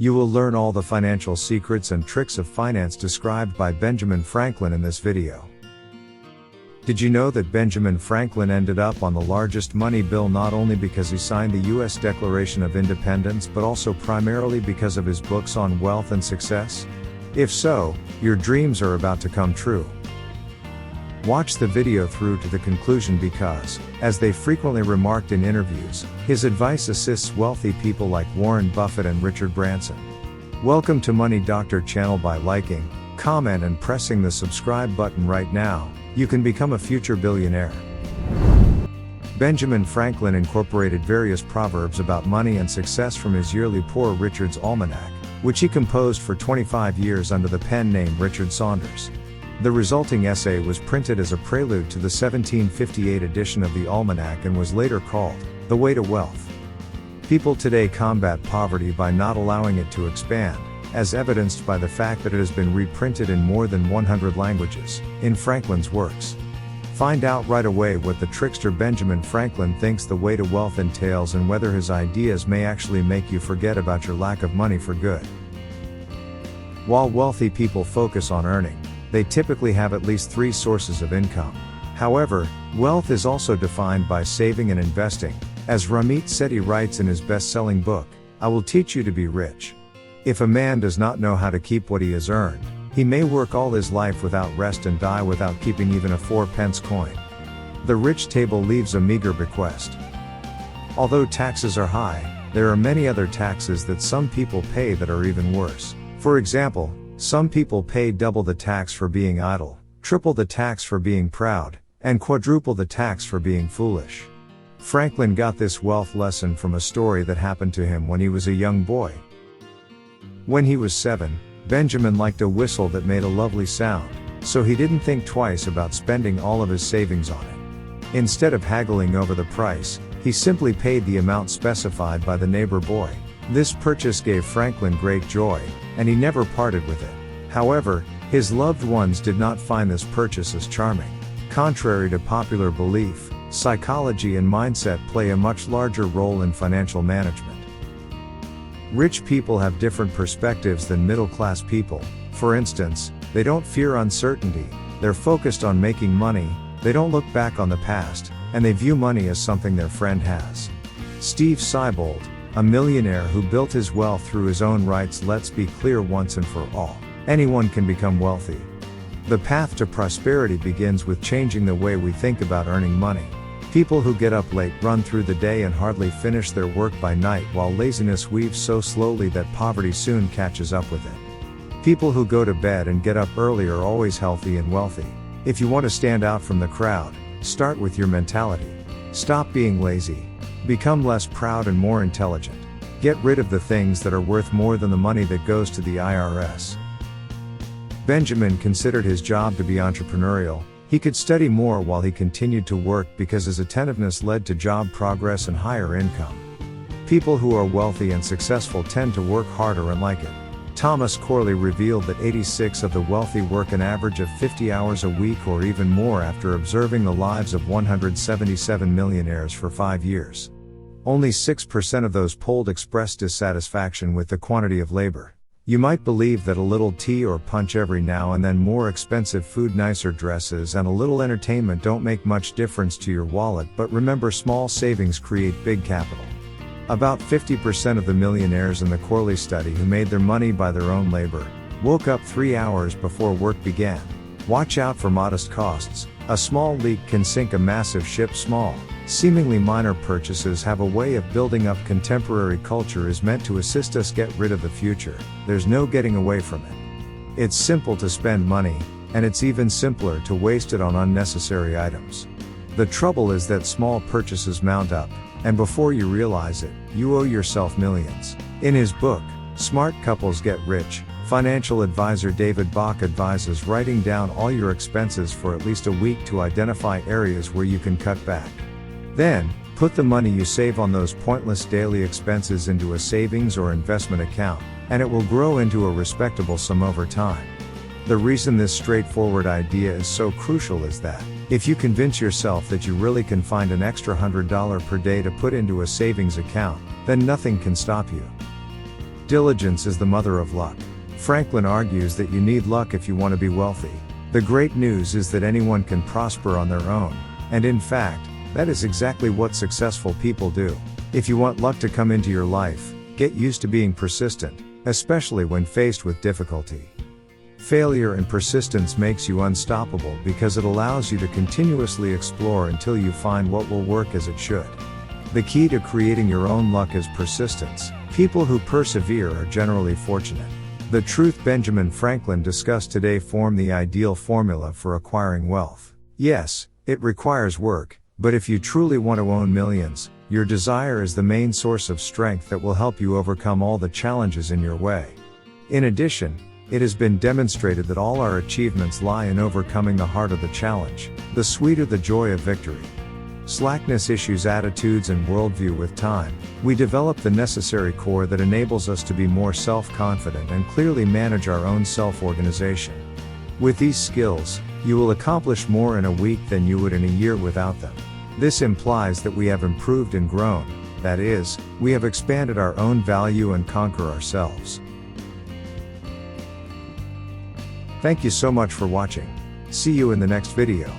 You will learn all the financial secrets and tricks of finance described by Benjamin Franklin in this video. Did you know that Benjamin Franklin ended up on the largest money bill not only because he signed the U.S. Declaration of Independence but also primarily because of his books on wealth and success? If so, your dreams are about to come true. Watch the video through to the conclusion because, as they frequently remarked in interviews, his advice assists wealthy people like Warren Buffett and Richard Branson. Welcome to Money Doctor channel. By liking, comment and pressing the subscribe button right now, you can become a future billionaire. Benjamin Franklin incorporated various proverbs about money and success from his yearly Poor Richard's Almanac, which he composed for 25 years under the pen name Richard Saunders. The resulting essay was printed as a prelude to the 1758 edition of the Almanac and was later called The Way to Wealth. People today combat poverty by not allowing it to expand, as evidenced by the fact that it has been reprinted in more than 100 languages, in Franklin's works. Find out right away what the trickster Benjamin Franklin thinks the way to wealth entails and whether his ideas may actually make you forget about your lack of money for good. While wealthy people focus on earning, they typically have at least 3 sources of income. However, wealth is also defined by saving and investing, as Ramit Sethi writes in his best-selling book, I Will Teach You to Be Rich. If a man does not know how to keep what he has earned, he may work all his life without rest and die without keeping even a 4-pence coin. The rich table leaves a meager bequest. Although taxes are high, there are many other taxes that some people pay that are even worse. For example, some people pay double the tax for being idle, triple the tax for being proud, and quadruple the tax for being foolish. Franklin got this wealth lesson from a story that happened to him when he was a young boy. When he was 7, Benjamin liked a whistle that made a lovely sound, so he didn't think twice about spending all of his savings on it. Instead of haggling over the price, he simply paid the amount specified by the neighbor boy. This purchase gave Franklin great joy, and he never parted with it. However, his loved ones did not find this purchase as charming. Contrary to popular belief, psychology and mindset play a much larger role in financial management. Rich people have different perspectives than middle-class people. For instance, they don't fear uncertainty, they're focused on making money, they don't look back on the past, and they view money as something their friend has. Steve Siebold, a millionaire who built his wealth through his own rights. Let's be clear once and for all. Anyone can become wealthy. The path to prosperity begins with changing the way we think about earning money. People who get up late run through the day and hardly finish their work by night, while laziness weaves so slowly that poverty soon catches up with it. People who go to bed and get up early are always healthy and wealthy. If you want to stand out from the crowd, start with your mentality. Stop being lazy. Become less proud and more intelligent. Get rid of the things that are worth more than the money that goes to the IRS. Benjamin considered his job to be entrepreneurial. He could study more while he continued to work because his attentiveness led to job progress and higher income. People who are wealthy and successful tend to work harder and like it. Thomas Corley revealed that 86 of the wealthy work an average of 50 hours a week or even more after observing the lives of 177 millionaires for 5 years. Only 6% of those polled expressed dissatisfaction with the quantity of labor. You might believe that a little tea or punch every now and then, more expensive food, nicer dresses, and a little entertainment don't make much difference to your wallet, but remember, small savings create big capital. About 50% of the millionaires in the Corley study who made their money by their own labor woke up 3 hours before work began. Watch out for modest costs. A small leak can sink a massive ship. Small, seemingly minor purchases have a way of building up. Contemporary culture is meant to assist us get rid of the future. There's no getting away from it. It's simple to spend money, and it's even simpler to waste it on unnecessary items. The trouble is that small purchases mount up, and before you realize it, you owe yourself millions. In his book, Smart Couples Get Rich, financial advisor David Bach advises writing down all your expenses for at least a week to identify areas where you can cut back. Then, put the money you save on those pointless daily expenses into a savings or investment account, and it will grow into a respectable sum over time. The reason this straightforward idea is so crucial is that, if you convince yourself that you really can find an extra $100 per day to put into a savings account, then nothing can stop you. Diligence is the mother of luck. Franklin argues that you need luck if you want to be wealthy. The great news is that anyone can prosper on their own, and in fact, that is exactly what successful people do. If you want luck to come into your life, get used to being persistent, especially when faced with difficulty. Failure and persistence makes you unstoppable because it allows you to continuously explore until you find what will work as it should. The key to creating your own luck is persistence. People who persevere are generally fortunate. The truth Benjamin Franklin discussed today form the ideal formula for acquiring wealth. Yes, it requires work, but if you truly want to own millions, your desire is the main source of strength that will help you overcome all the challenges in your way. In addition, it has been demonstrated that all our achievements lie in overcoming the heart of the challenge. The sweeter the joy of victory. Slackness issues attitudes and worldview with time. We develop the necessary core that enables us to be more self-confident and clearly manage our own self-organization. With these skills, you will accomplish more in a week than you would in a year without them. This implies that we have improved and grown, that is, we have expanded our own value and conquer ourselves. Thank you so much for watching. See you in the next video.